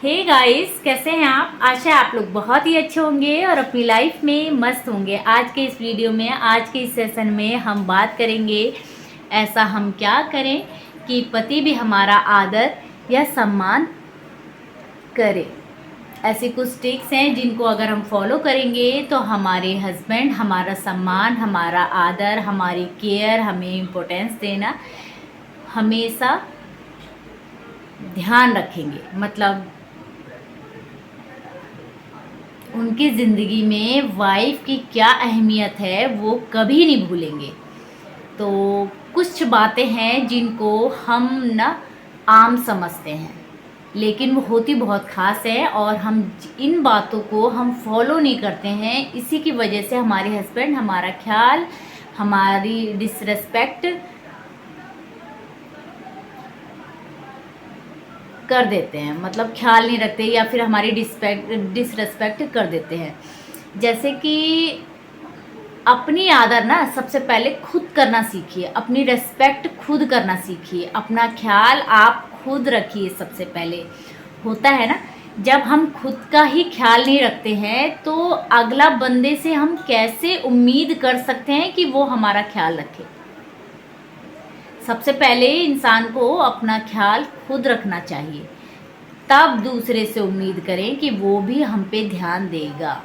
Hey guys, कैसे हैं आप। आशा है आप लोग बहुत ही अच्छे होंगे और अपनी लाइफ में मस्त होंगे। आज के इस वीडियो में, आज के इस सेशन में हम बात करेंगे ऐसा हम क्या करें कि पति भी हमारा आदर या सम्मान करे। ऐसी कुछ टिप्स हैं जिनको अगर हम फॉलो करेंगे तो हमारे हस्बैंड हमारा सम्मान, हमारा आदर, हमारी केयर, हमें इम्पोर्टेंस देना हमेशा ध्यान रखेंगे। मतलब उनकी ज़िंदगी में वाइफ की क्या अहमियत है वो कभी नहीं भूलेंगे। तो कुछ बातें हैं जिनको हम ना आम समझते हैं, लेकिन वो होती बहुत ख़ास है और हम इन बातों को हम फॉलो नहीं करते हैं। इसी की वजह से हमारे हस्बैंड हमारा ख्याल, हमारी डिसरेस्पेक्ट कर देते हैं। मतलब ख्याल नहीं रखते या फिर हमारी डिसरेस्पेक्ट कर देते हैं। जैसे कि अपनी आदर ना सबसे पहले खुद करना सीखिए, अपनी रेस्पेक्ट खुद करना सीखिए, अपना ख्याल आप खुद रखिए। सबसे पहले होता है ना, जब हम खुद का ही ख्याल नहीं रखते हैं तो अगला बंदे से हम कैसे उम्मीद कर सकते हैं कि वो हमारा ख्याल रखे। सबसे पहले इंसान को अपना ख्याल खुद रखना चाहिए, तब दूसरे से उम्मीद करें कि वो भी हम पे ध्यान देगा।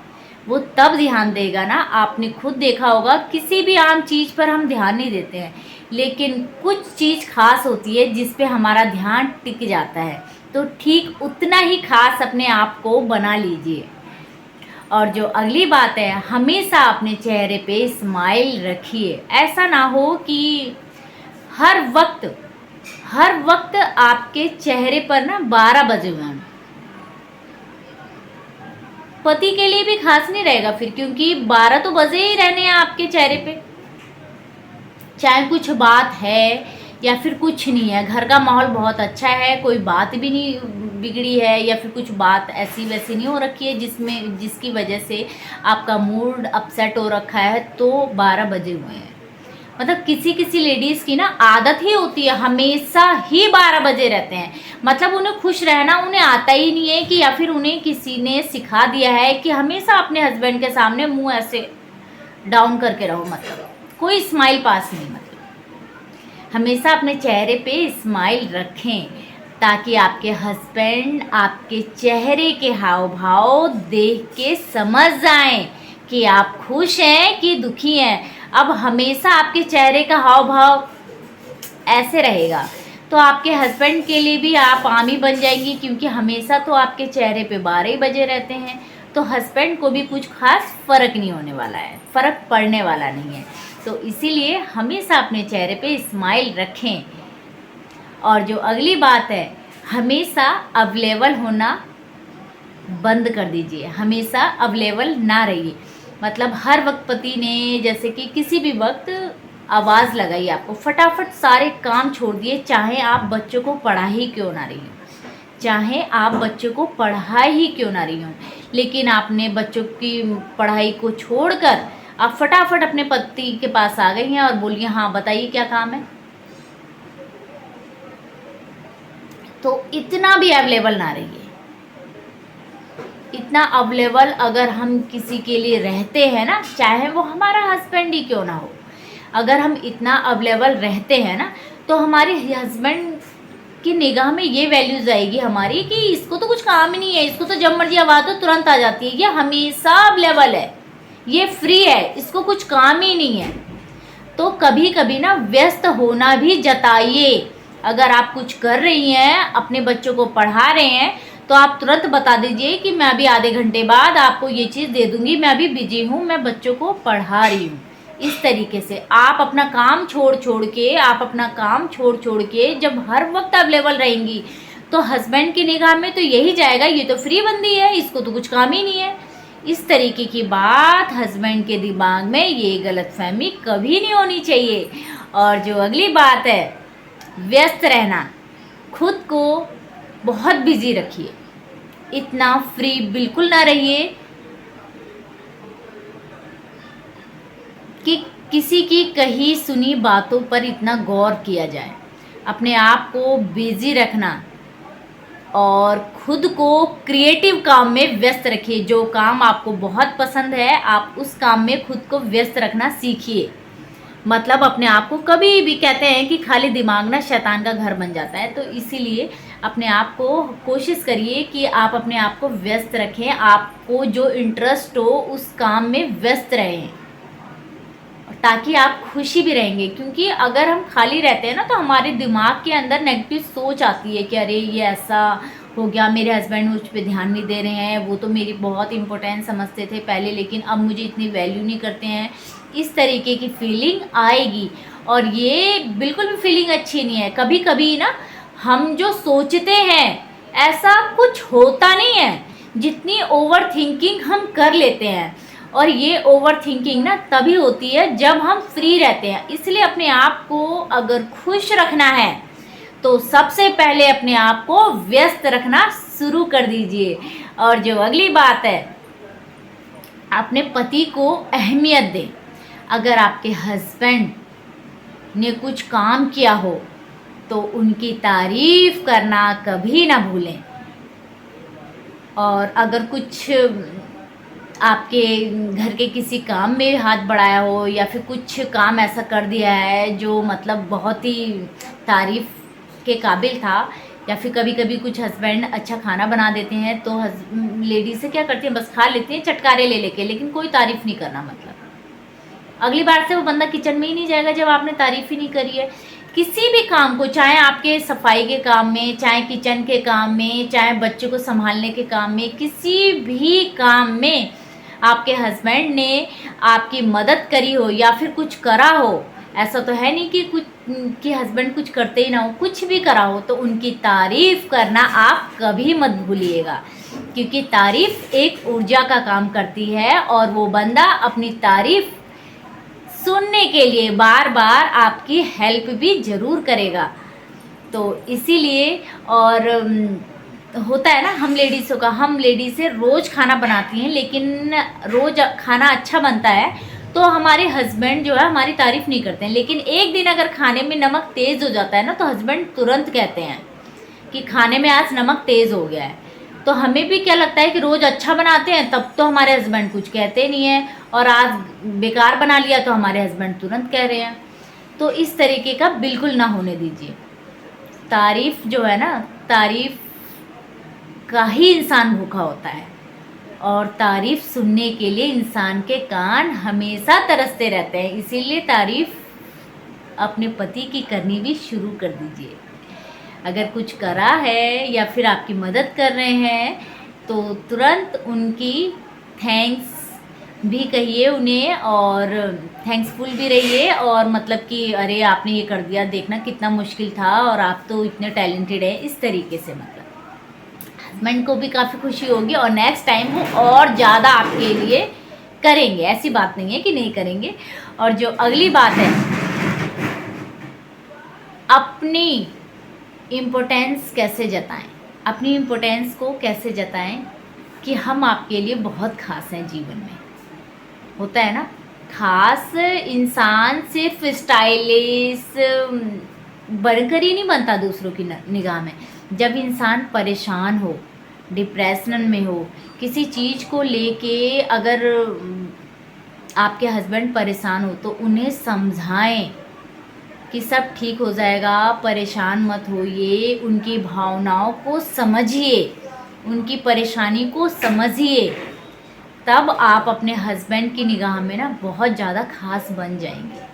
वो तब ध्यान देगा ना, आपने खुद देखा होगा किसी भी आम चीज़ पर हम ध्यान नहीं देते हैं, लेकिन कुछ चीज़ खास होती है जिस पे हमारा ध्यान टिक जाता है। तो ठीक उतना ही खास अपने आप को बना लीजिए। और जो अगली बात है, हमेशा अपने चेहरे पे स्माइल रखिए। ऐसा ना हो कि हर वक्त आपके चेहरे पर ना 12 बजे हुए हैं। पति के लिए भी खास नहीं रहेगा फिर, क्योंकि 12 तो बजे ही रहने हैं आपके चेहरे पे। चाहे कुछ बात है या फिर कुछ नहीं है, घर का माहौल बहुत अच्छा है, कोई बात भी नहीं बिगड़ी है या फिर कुछ बात ऐसी वैसी नहीं हो रखी है जिसकी वजह से आपका मूड अपसेट हो रखा है, तो 12 बजे हुए हैं। मतलब किसी किसी लेडीज़ की ना आदत ही होती है, हमेशा ही 12 बजे रहते हैं। मतलब उन्हें खुश रहना उन्हें आता ही नहीं है, कि या फिर उन्हें किसी ने सिखा दिया है कि हमेशा अपने हस्बैंड के सामने मुंह ऐसे डाउन करके रहो। मतलब कोई स्माइल पास नहीं। मतलब हमेशा अपने चेहरे पे स्माइल रखें, ताकि आपके हस्बैंड आपके चेहरे के हाव भाव देख के समझ जाएं कि आप खुश हैं कि दुखी हैं। अब हमेशा आपके चेहरे का हाव भाव ऐसे रहेगा तो आपके हस्बैंड के लिए भी आप आम ही बन जाएंगी, क्योंकि हमेशा तो आपके चेहरे पे 12 ही बजे रहते हैं। तो हस्बैंड को भी कुछ खास फ़र्क नहीं होने वाला है, फ़र्क पड़ने वाला नहीं है। तो इसीलिए हमेशा अपने चेहरे पे स्माइल रखें। और जो अगली बात है, हमेशा अवेलेबल होना बंद कर दीजिए। हमेशा अवेलेबल ना रहिए। मतलब हर वक्त पति ने जैसे कि किसी भी वक्त आवाज़ लगाई आपको, फटाफट सारे काम छोड़ दिए, चाहे आप बच्चों को पढ़ा ही क्यों ना रही हो, चाहे आप बच्चों को पढ़ा ही क्यों ना रही हो, लेकिन आपने बच्चों की पढ़ाई को छोड़कर आप फटाफट अपने पति के पास आ गई हैं और बोलिए हाँ बताइए क्या काम है। तो इतना भी अवेलेबल ना रहिए। इतना अवेलेबल अगर हम किसी के लिए रहते हैं ना, चाहे वो हमारा हस्बैंड ही क्यों ना हो, अगर हम इतना अवेलेबल रहते हैं ना, तो हमारे हस्बैंड की निगाह में ये वैल्यूज आएगी हमारी कि इसको तो कुछ काम ही नहीं है, इसको तो जब मर्जी आवाज़ तो तुरंत आ जाती है, ये हमेशा अवेलेबल है, ये फ्री है, इसको कुछ काम ही नहीं है। तो कभी कभी ना व्यस्त होना भी जताइए। अगर आप कुछ कर रही हैं, अपने बच्चों को पढ़ा रहे हैं, तो आप तुरंत बता दीजिए कि मैं अभी आधे घंटे बाद आपको ये चीज़ दे दूंगी, मैं अभी बिजी हूँ, मैं बच्चों को पढ़ा रही हूँ। इस तरीके से आप अपना काम छोड़ छोड़ के जब हर वक्त अवेलेबल रहेंगी, तो हस्बैंड की निगाह में तो यही जाएगा, ये तो फ्री बंदी है, इसको तो कुछ काम ही नहीं है। इस तरीके की बात हस्बैंड के दिमाग में ये गलतफहमी कभी नहीं होनी चाहिए। और जो अगली बात है, व्यस्त रहना, खुद को बहुत बिजी रखिए, इतना फ्री बिल्कुल ना रहिए कि किसी की कही सुनी बातों पर इतना गौर किया जाए। अपने आप को बिजी रखना और खुद को क्रिएटिव काम में व्यस्त रखिए। जो काम आपको बहुत पसंद है आप उस काम में खुद को व्यस्त रखना सीखिए। मतलब अपने आप को, कभी भी कहते हैं कि खाली दिमाग ना शैतान का घर बन जाता है, तो इसीलिए अपने आप को कोशिश करिए कि आप अपने आप को व्यस्त रखें, आपको जो इंटरेस्ट हो उस काम में व्यस्त रहें, ताकि आप खुशी भी रहेंगे। क्योंकि अगर हम खाली रहते हैं ना तो हमारे दिमाग के अंदर नेगेटिव सोच आती है कि अरे ये ऐसा हो गया, मेरे हस्बैंड मुझ पे ध्यान नहीं दे रहे हैं, वो तो मेरी बहुत इंपॉर्टेंट समझते थे पहले लेकिन अब मुझे इतनी वैल्यू नहीं करते हैं। इस तरीके की फीलिंग आएगी और ये बिल्कुल भी फीलिंग अच्छी नहीं है। कभी कभी ना हम जो सोचते हैं ऐसा कुछ होता नहीं है, जितनी ओवर थिंकिंग हम कर लेते हैं। और ये ओवर थिंकिंग ना तभी होती है जब हम फ्री रहते हैं। इसलिए अपने आप को अगर खुश रखना है तो सबसे पहले अपने आप को व्यस्त रखना शुरू कर दीजिए। और जो अगली बात है, अपने पति को अहमियत दें। अगर आपके हस्बैंड ने कुछ काम किया हो तो उनकी तारीफ करना कभी ना भूलें। और अगर कुछ आपके घर के किसी काम में हाथ बढ़ाया हो या फिर कुछ काम ऐसा कर दिया है जो मतलब बहुत ही तारीफ़ के काबिल था, या फिर कभी कभी कुछ हस्बैंड अच्छा खाना बना देते हैं तो लेडीज़ से क्या करती हैं, बस खा लेती हैं चटकारे ले लेके, लेकिन कोई तारीफ़ नहीं करना। मतलब अगली बार से वो बंदा किचन में ही नहीं जाएगा जब आपने तारीफ़ ही नहीं करी है। किसी भी काम को, चाहे आपके सफाई के काम में, चाहे किचन के काम में, चाहे बच्चों को संभालने के काम में, किसी भी काम में आपके हस्बैंड ने आपकी मदद करी हो या फिर कुछ करा हो, ऐसा तो है नहीं कि कुछ कि हस्बैंड कुछ करते ही ना हो, कुछ भी करा हो तो उनकी तारीफ़ करना आप कभी मत भूलिएगा। क्योंकि तारीफ़ एक ऊर्जा का काम करती है और वो बंदा अपनी तारीफ़ सुनने के लिए बार बार आपकी हेल्प भी ज़रूर करेगा। तो इसीलिए, और होता है ना हम लेडीज़ें रोज़ खाना बनाती हैं, लेकिन रोज़ खाना अच्छा बनता है तो हमारे हस्बैंड जो है हमारी तारीफ़ नहीं करते हैं। लेकिन एक दिन अगर खाने में नमक तेज़ हो जाता है ना तो हस्बैंड तुरंत कहते हैं कि खाने में आज नमक तेज़ हो गया है। तो हमें भी क्या लगता है कि रोज़ अच्छा बनाते हैं तब तो हमारे हस्बैंड कुछ कहते नहीं हैं, और आज बेकार बना लिया तो हमारे हस्बैंड तुरंत कह रहे हैं। तो इस तरीके का बिल्कुल ना होने दीजिए। तारीफ़ जो है ना, तारीफ़ का ही इंसान भूखा होता है, और तारीफ़ सुनने के लिए इंसान के कान हमेशा तरसते रहते हैं। इसीलिए तारीफ़ अपने पति की करनी भी शुरू कर दीजिए। अगर कुछ करा है या फिर आपकी मदद कर रहे हैं तो तुरंत उनकी थैंक्स भी कहिए उन्हें, और थैंकफुल भी रहिए। और मतलब कि अरे आपने ये कर दिया, देखना कितना मुश्किल था और आप तो इतने टैलेंटेड हैं, इस तरीके से। मतलब हस्बैंड को भी काफ़ी खुशी होगी और नेक्स्ट टाइम वो और ज़्यादा आपके लिए करेंगे। ऐसी बात नहीं है कि नहीं करेंगे। और जो अगली बात है, अपनी इम्पोर्टेंस कैसे जताएं। अपनी इम्पोर्टेंस को कैसे जताएं कि हम आपके लिए बहुत ख़ास हैं जीवन में। होता है ना, ख़ास इंसान सिर्फ स्टाइलिश बनकर ही नहीं बनता दूसरों की निगाह में। जब इंसान परेशान हो, डिप्रेशन में हो, किसी चीज़ को लेके अगर आपके हस्बैंड परेशान हो तो उन्हें समझाएं कि सब ठीक हो जाएगा, परेशान मत होइए। उनकी भावनाओं को समझिए, उनकी परेशानी को समझिए, तब आप अपने हस्बैंड की निगाह में ना बहुत ज़्यादा खास बन जाएंगे।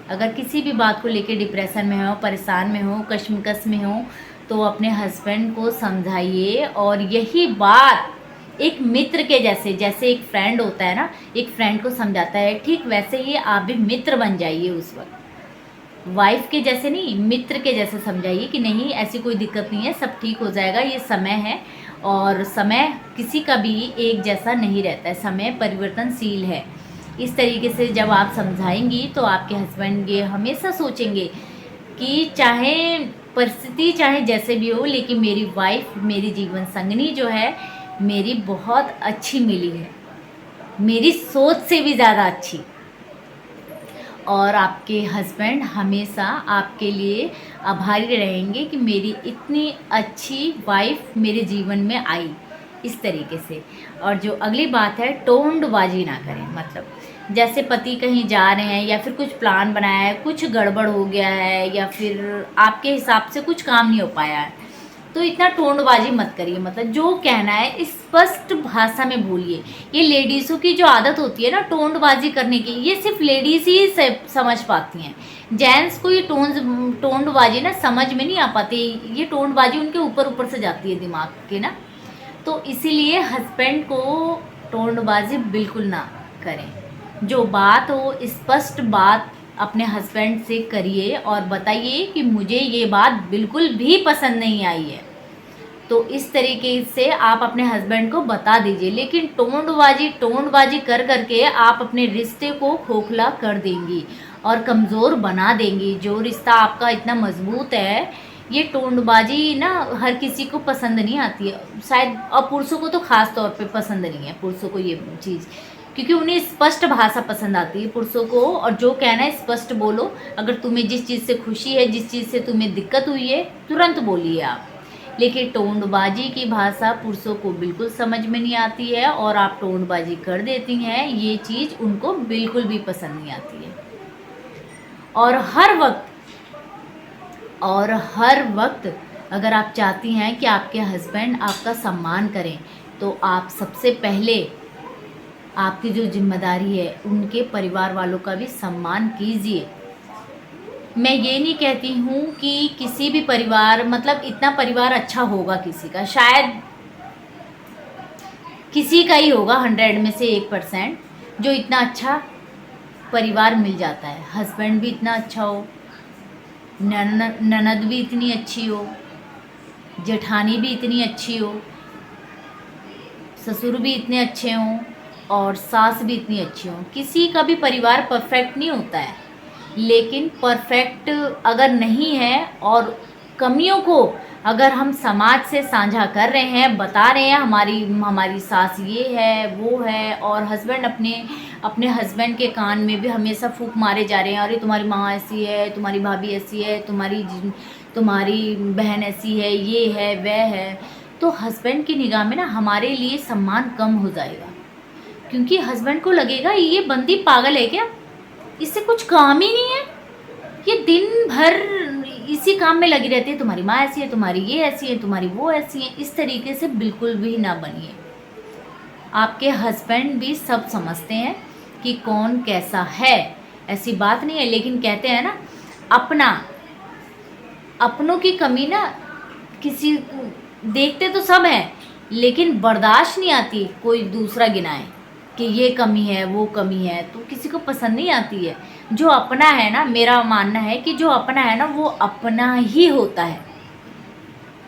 अगर किसी भी बात को लेके डिप्रेशन में हो, परेशान में हो, कश्मकश में हो, तो अपने हस्बैंड को समझाइए। और यही बात एक मित्र के जैसे एक फ्रेंड होता है ना, एक फ्रेंड को समझाता है, ठीक वैसे ही आप भी मित्र बन जाइए। उस वक्त वाइफ के जैसे नहीं, मित्र के जैसे समझाइए कि नहीं ऐसी कोई दिक्कत नहीं है, सब ठीक हो जाएगा, ये समय है। और समय किसी का भी एक जैसा नहीं रहता है, समय परिवर्तनशील है। इस तरीके से जब आप समझाएंगी तो आपके हस्बैंड ये हमेशा सोचेंगे कि चाहे परिस्थिति चाहे जैसे भी हो, लेकिन मेरी वाइफ, मेरी जीवन संगनी जो है मेरी बहुत अच्छी मिली है, मेरी सोच से भी ज़्यादा अच्छी। और आपके हस्बैंड हमेशा आपके लिए आभारी रहेंगे कि मेरी इतनी अच्छी वाइफ मेरे जीवन में आई, इस तरीके से। और जो अगली बात है, टोंडबाजी ना करें। मतलब जैसे पति कहीं जा रहे हैं या फिर कुछ प्लान बनाया है, कुछ गड़बड़ हो गया है या फिर आपके हिसाब से कुछ काम नहीं हो पाया है, तो इतना टोंडबाजी मत करिए। मतलब जो कहना है स्पष्ट भाषा में बोलिए। ये लेडीज़ों की जो आदत होती है ना टोंडबाजी करने की, ये सिर्फ लेडीज़ ही समझ पाती हैं। जेंट्स को ये टोंडबाजी ना समझ में नहीं आ पाती। ये टोंडबाजी उनके ऊपर ऊपर से जाती है दिमाग के ना। तो इसीलिए हस्बैंड को टोंडबाजी बिल्कुल ना करें। जो बात हो स्पष्ट बात अपने हस्बैंड से करिए और बताइए कि मुझे ये बात बिल्कुल भी पसंद नहीं आई है। तो इस तरीके से आप अपने हस्बैंड को बता दीजिए। लेकिन टोंडबाजी कर करके आप अपने रिश्ते को खोखला कर देंगी और कमज़ोर बना देंगी। जो रिश्ता आपका इतना मजबूत है, ये टोंडबाजी ना हर किसी को पसंद नहीं आती है शायद, और पुरुषों को तो ख़ास तौर पे पसंद नहीं है पुरुषों को ये चीज़, क्योंकि उन्हें स्पष्ट भाषा पसंद आती है पुरुषों को। और जो कहना है स्पष्ट बोलो। अगर तुम्हें जिस चीज़ से खुशी है, जिस चीज़ से तुम्हें दिक्कत हुई है, तुरंत बोलिए आप। लेकिन टोंडबाजी की भाषा पुरुषों को बिल्कुल समझ में नहीं आती है और आप टोंडबाजी कर देती हैं, ये चीज़ उनको बिल्कुल भी पसंद नहीं आती है। और हर वक्त अगर आप चाहती हैं कि आपके हस्बैंड आपका सम्मान करें, तो आप सबसे पहले आपकी जो जिम्मेदारी है उनके परिवार वालों का भी सम्मान कीजिए। मैं ये नहीं कहती हूँ कि किसी भी परिवार, मतलब इतना परिवार अच्छा होगा किसी का, शायद किसी का ही होगा 100 में से 1% जो इतना अच्छा परिवार मिल जाता है। हस्बैंड भी इतना अच्छा हो, ननद भी इतनी अच्छी हो, जेठानी भी इतनी अच्छी हो, ससुर भी इतने अच्छे हों और सास भी इतनी अच्छी हो। किसी का भी परिवार परफेक्ट नहीं होता है, लेकिन परफेक्ट अगर नहीं है और कमियों को अगर हम समाज से साझा कर रहे हैं, बता रहे हैं हमारी सास ये है वो है, और हस्बैंड अपने हस्बैंड के कान में भी हमेशा फूंक मारे जा रहे हैं, अरे तुम्हारी माँ ऐसी है, तुम्हारी भाभी ऐसी है, तुम्हारी बहन ऐसी है, ये है वह है, तो हस्बैंड की निगाह में ना हमारे लिए सम्मान कम हो जाएगा। क्योंकि हस्बैंड को लगेगा ये बंदी पागल है क्या, इससे कुछ काम ही नहीं है, ये दिन भर इसी काम में लगी रहती है, तुम्हारी माँ ऐसी है, तुम्हारी ये ऐसी है, तुम्हारी वो ऐसी है। इस तरीके से बिल्कुल भी ना बनिए। आपके हस्बैंड भी सब समझते हैं कि कौन कैसा है, ऐसी बात नहीं है। लेकिन कहते हैं ना, अपनों की कमी ना किसी देखते तो सब हैं, लेकिन बर्दाश्त नहीं आती कोई दूसरा गिनाए कि ये कमी है वो कमी है, तो किसी को पसंद नहीं आती है। जो अपना है ना, मेरा मानना है कि जो अपना है ना वो अपना ही होता है।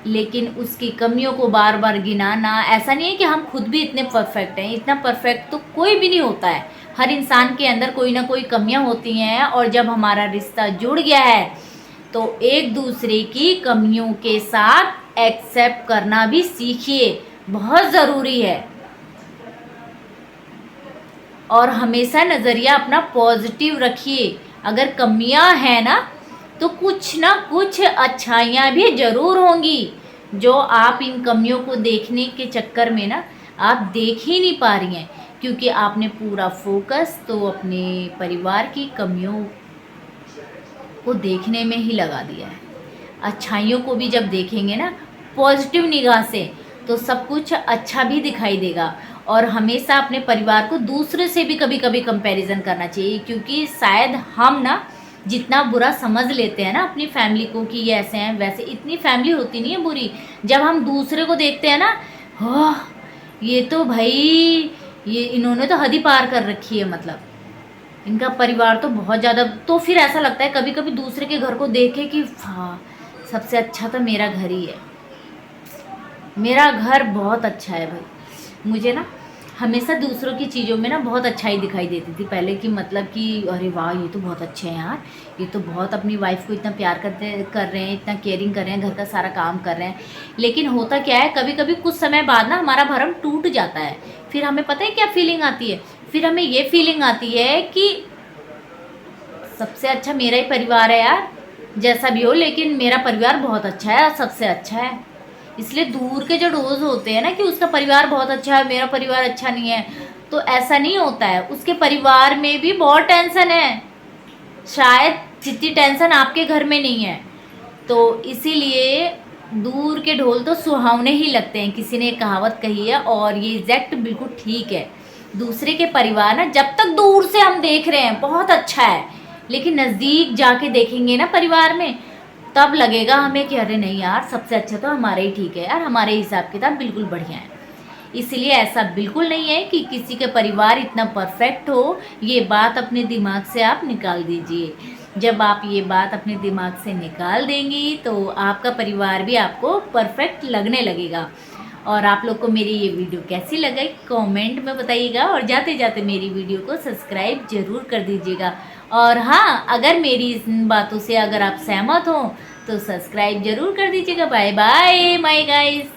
लेकिन उसकी कमियों को बार बार गिनाना, ऐसा नहीं है कि हम खुद भी इतने परफेक्ट हैं। इतना परफेक्ट तो कोई भी नहीं होता है, हर इंसान के अंदर कोई ना कोई कमियां होती हैं। और जब हमारा रिश्ता जुड़ गया है तो एक दूसरे की कमियों के साथ एक्सेप्ट करना भी सीखिए, बहुत ज़रूरी है। और हमेशा नज़रिया अपना पॉजिटिव रखिए। अगर कमियां हैं ना तो कुछ ना कुछ अच्छाइयाँ भी ज़रूर होंगी, जो आप इन कमियों को देखने के चक्कर में ना आप देख ही नहीं पा रही हैं, क्योंकि आपने पूरा फोकस तो अपने परिवार की कमियों को देखने में ही लगा दिया है। अच्छाइयों को भी जब देखेंगे ना पॉजिटिव निगाह से, तो सब कुछ अच्छा भी दिखाई देगा। और हमेशा अपने परिवार को दूसरे से भी कभी कभी कंपैरिजन करना चाहिए, क्योंकि शायद हम ना जितना बुरा समझ लेते हैं ना अपनी फैमिली को कि ये ऐसे हैं वैसे, इतनी फैमिली होती नहीं है बुरी। जब हम दूसरे को देखते हैं ना, हो ये तो भाई ये इन्होंने तो हद ही पार कर रखी है, मतलब इनका परिवार तो बहुत ज़्यादा, तो फिर ऐसा लगता है कभी कभी दूसरे के घर को देख के कि हाँ सबसे अच्छा तो मेरा घर ही है, मेरा घर बहुत अच्छा है भाई। मुझे ना हमेशा दूसरों की चीज़ों में ना बहुत अच्छाई दिखाई देती थी पहले, कि मतलब कि अरे वाह ये तो बहुत अच्छे हैं यार, ये तो बहुत अपनी वाइफ को इतना प्यार कर रहे हैं, इतना केयरिंग कर रहे हैं, घर का सारा काम कर रहे हैं। लेकिन होता क्या है, कभी कभी कुछ समय बाद ना हमारा भरम टूट जाता है। फिर हमें पता है क्या फीलिंग आती है, फिर हमें ये फीलिंग आती है कि सबसे अच्छा मेरा ही परिवार है यार, जैसा भी हो, लेकिन मेरा परिवार बहुत अच्छा है और सबसे अच्छा है। इसलिए दूर के जो डोज होते हैं ना कि उसका परिवार बहुत अच्छा है, मेरा परिवार अच्छा नहीं है, तो ऐसा नहीं होता है। उसके परिवार में भी बहुत टेंशन है, शायद जितनी टेंशन आपके घर में नहीं है। तो इसीलिए दूर के ढोल तो सुहावने ही लगते हैं, किसी ने कहावत कही है और ये एग्जैक्ट बिल्कुल ठीक है। दूसरे के परिवार ना जब तक दूर से हम देख रहे हैं बहुत अच्छा है, लेकिन नज़दीक जाके देखेंगे ना परिवार में, तब लगेगा हमें कि अरे नहीं यार, सबसे अच्छा तो हमारे ही ठीक है यार, हमारे हिसाब किताब बिल्कुल बढ़िया है। इसलिए ऐसा बिल्कुल नहीं है कि किसी के परिवार इतना परफेक्ट हो, ये बात अपने दिमाग से आप निकाल दीजिए। जब आप ये बात अपने दिमाग से निकाल देंगी तो आपका परिवार भी आपको परफेक्ट लगने लगेगा। और आप लोग को मेरी ये वीडियो कैसी लगी कमेंट में बताइएगा, और जाते जाते मेरी वीडियो को सब्सक्राइब जरूर कर दीजिएगा। और हाँ, अगर मेरी इन बातों से अगर आप सहमत हो तो सब्सक्राइब जरूर कर दीजिएगा। Bye bye my guys.